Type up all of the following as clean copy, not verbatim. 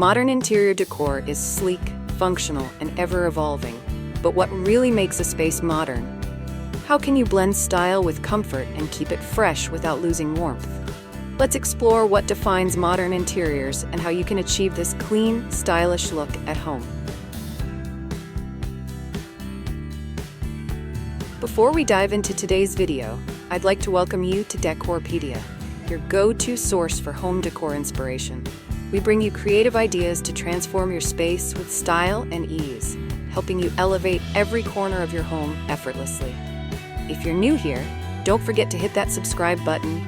Modern interior decor is sleek, functional, and ever-evolving. But what really makes a space modern? How can you blend style with comfort and keep it fresh without losing warmth? Let's explore what defines modern interiors and how you can achieve this clean, stylish look at home. Before we dive into today's video, I'd like to welcome you to Decorpediya, your go-to source for home decor inspiration. We bring you creative ideas to transform your space with style and ease, helping you elevate every corner of your home effortlessly. If you're new here, don't forget to hit that subscribe button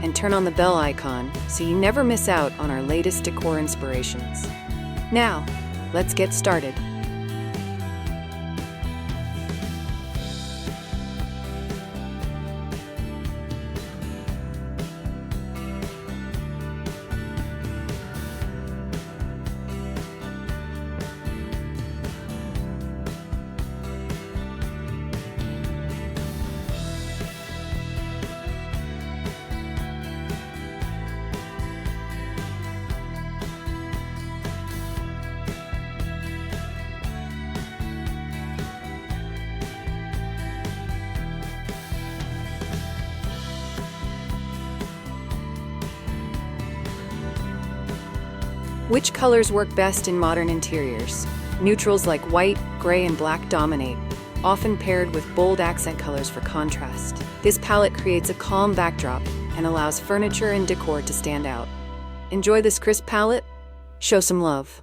and turn on the bell icon so you never miss out on our latest decor inspirations. Now, let's get started. Which colors work best in modern interiors? Neutrals like white, gray, and black dominate, often paired with bold accent colors for contrast. This palette creates a calm backdrop and allows furniture and decor to stand out. Enjoy this crisp palette? Show some love.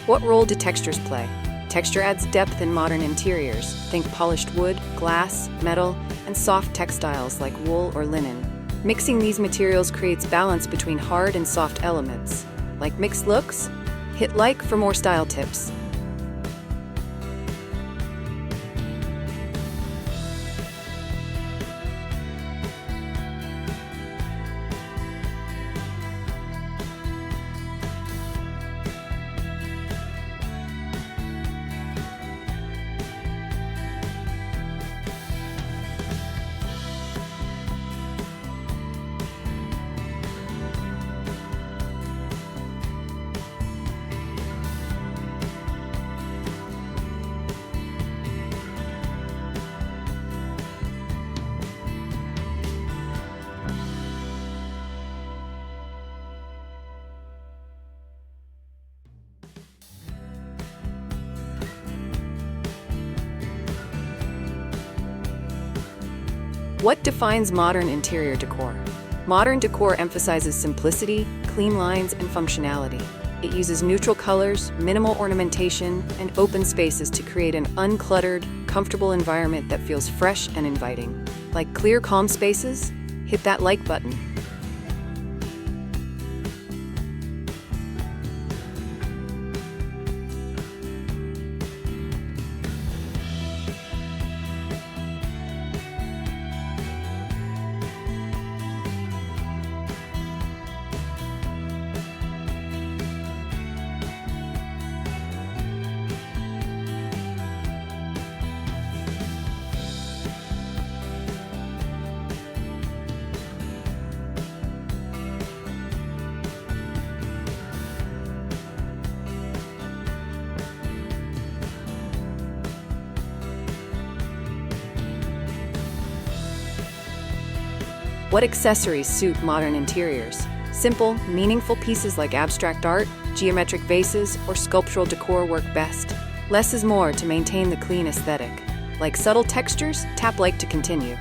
What role do textures play? Texture adds depth in modern interiors. Think polished wood, glass, metal, and soft textiles like wool or linen. Mixing these materials creates balance between hard and soft elements. Like mixed looks? Hit like for more style tips. What defines modern interior decor? Modern decor emphasizes simplicity, clean lines, and functionality. It uses neutral colors, minimal ornamentation, and open spaces to create an uncluttered, comfortable environment that feels fresh and inviting. Like clear, calm spaces? Hit that like button. What accessories suit modern interiors? Simple, meaningful pieces like abstract art, geometric vases, or sculptural decor work best. Less is more to maintain the clean aesthetic. Like subtle textures, tap like to continue.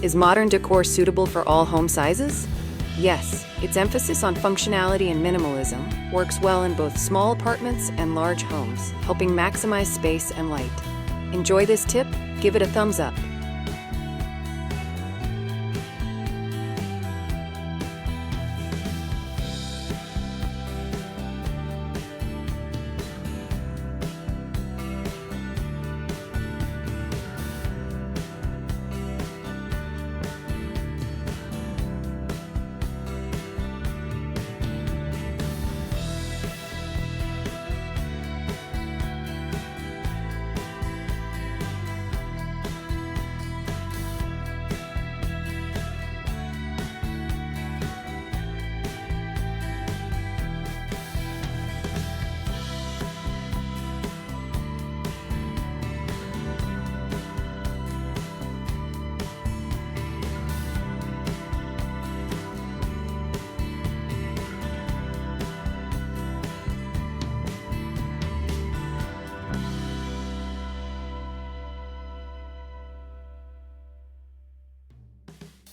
Is modern decor suitable for all home sizes? Yes, its emphasis on functionality and minimalism works well in both small apartments and large homes, helping maximize space and light. Enjoy this tip? Give it a thumbs up.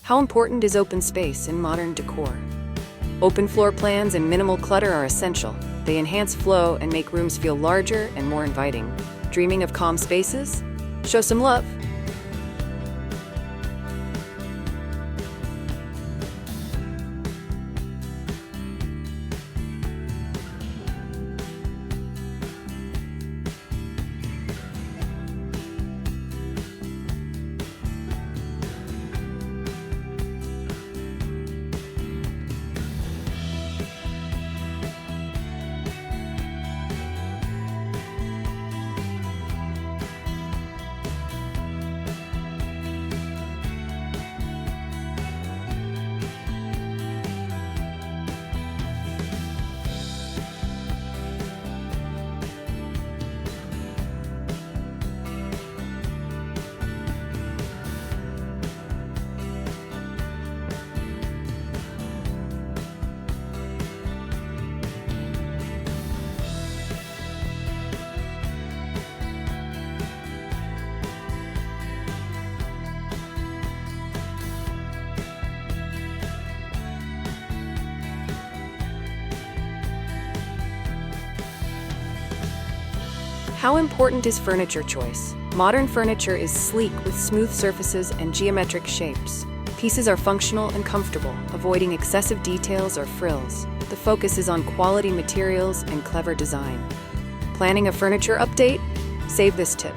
How important is open space in modern decor? Open floor plans and minimal clutter are essential. They enhance flow and make rooms feel larger and more inviting. Dreaming of calm spaces? Show some love. How important is furniture choice? Modern furniture is sleek with smooth surfaces and geometric shapes. Pieces are functional and comfortable, avoiding excessive details or frills. The focus is on quality materials and clever design. Planning a furniture update? Save this tip.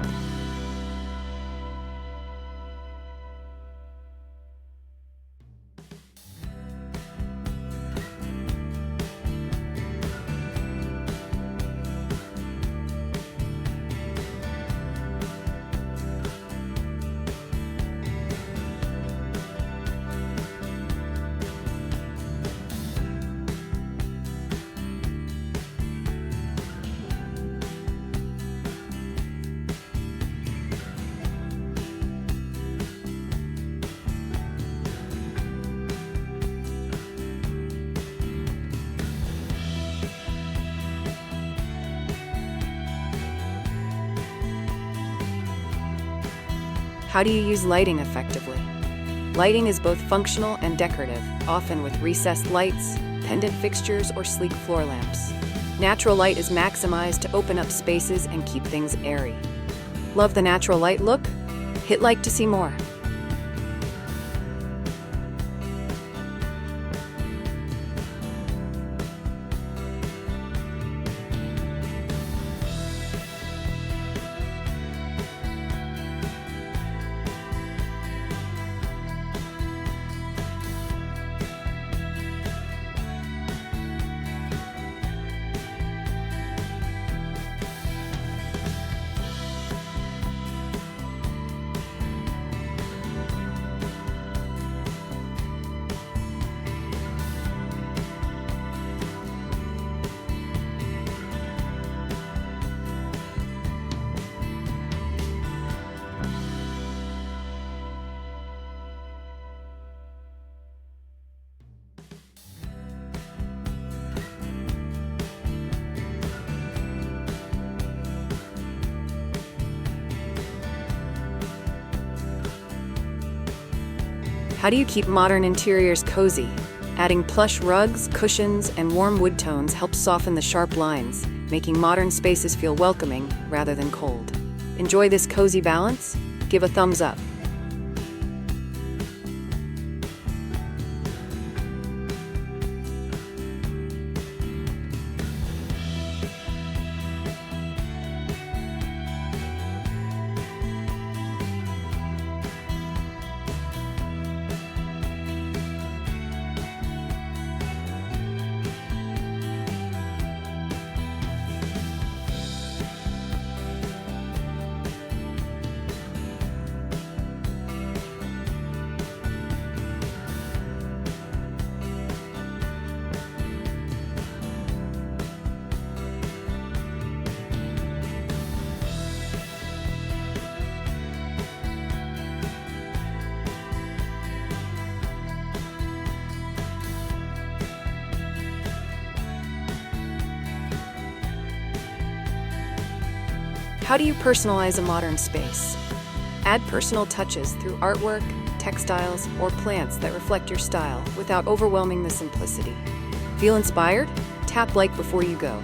How do you use lighting effectively? Lighting is both functional and decorative, often with recessed lights, pendant fixtures, or sleek floor lamps. Natural light is maximized to open up spaces and keep things airy. Love the natural light look? Hit like to see more. How do you keep modern interiors cozy? Adding plush rugs, cushions, and warm wood tones helps soften the sharp lines, making modern spaces feel welcoming rather than cold. Enjoy this cozy balance? Give a thumbs up. How do you personalize a modern space? Add personal touches through artwork, textiles, or plants that reflect your style without overwhelming the simplicity. Feel inspired? Tap like before you go.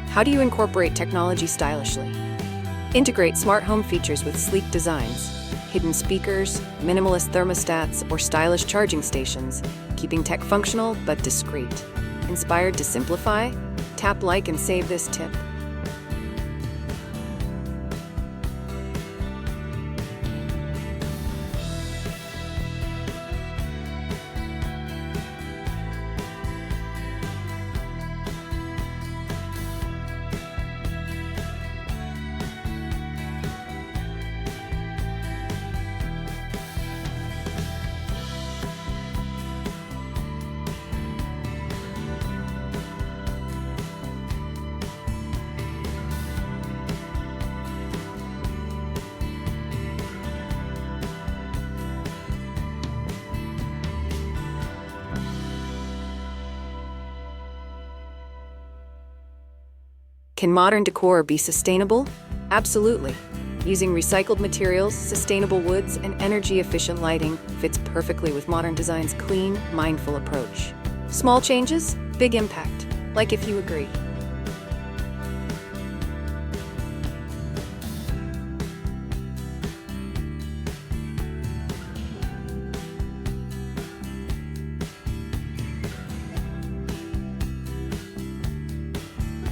How do you incorporate technology stylishly? Integrate smart home features with sleek designs, hidden speakers, minimalist thermostats, or stylish charging stations, keeping tech functional but discreet. Inspired to simplify? Tap like and save this tip. Can modern decor be sustainable? Absolutely. Using recycled materials, sustainable woods, and energy-efficient lighting fits perfectly with modern design's clean, mindful approach. Small changes, big impact, like if you agree.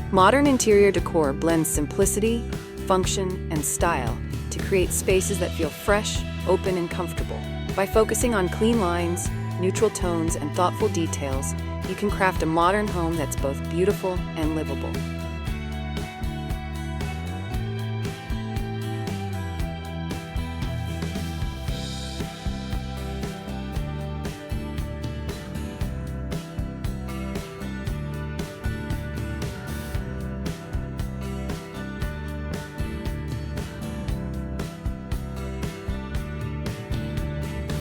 Modern interior decor blends simplicity, function, and style to create spaces that feel fresh, open, and comfortable. By focusing on clean lines, neutral tones, and thoughtful details, you can craft a modern home that's both beautiful and livable.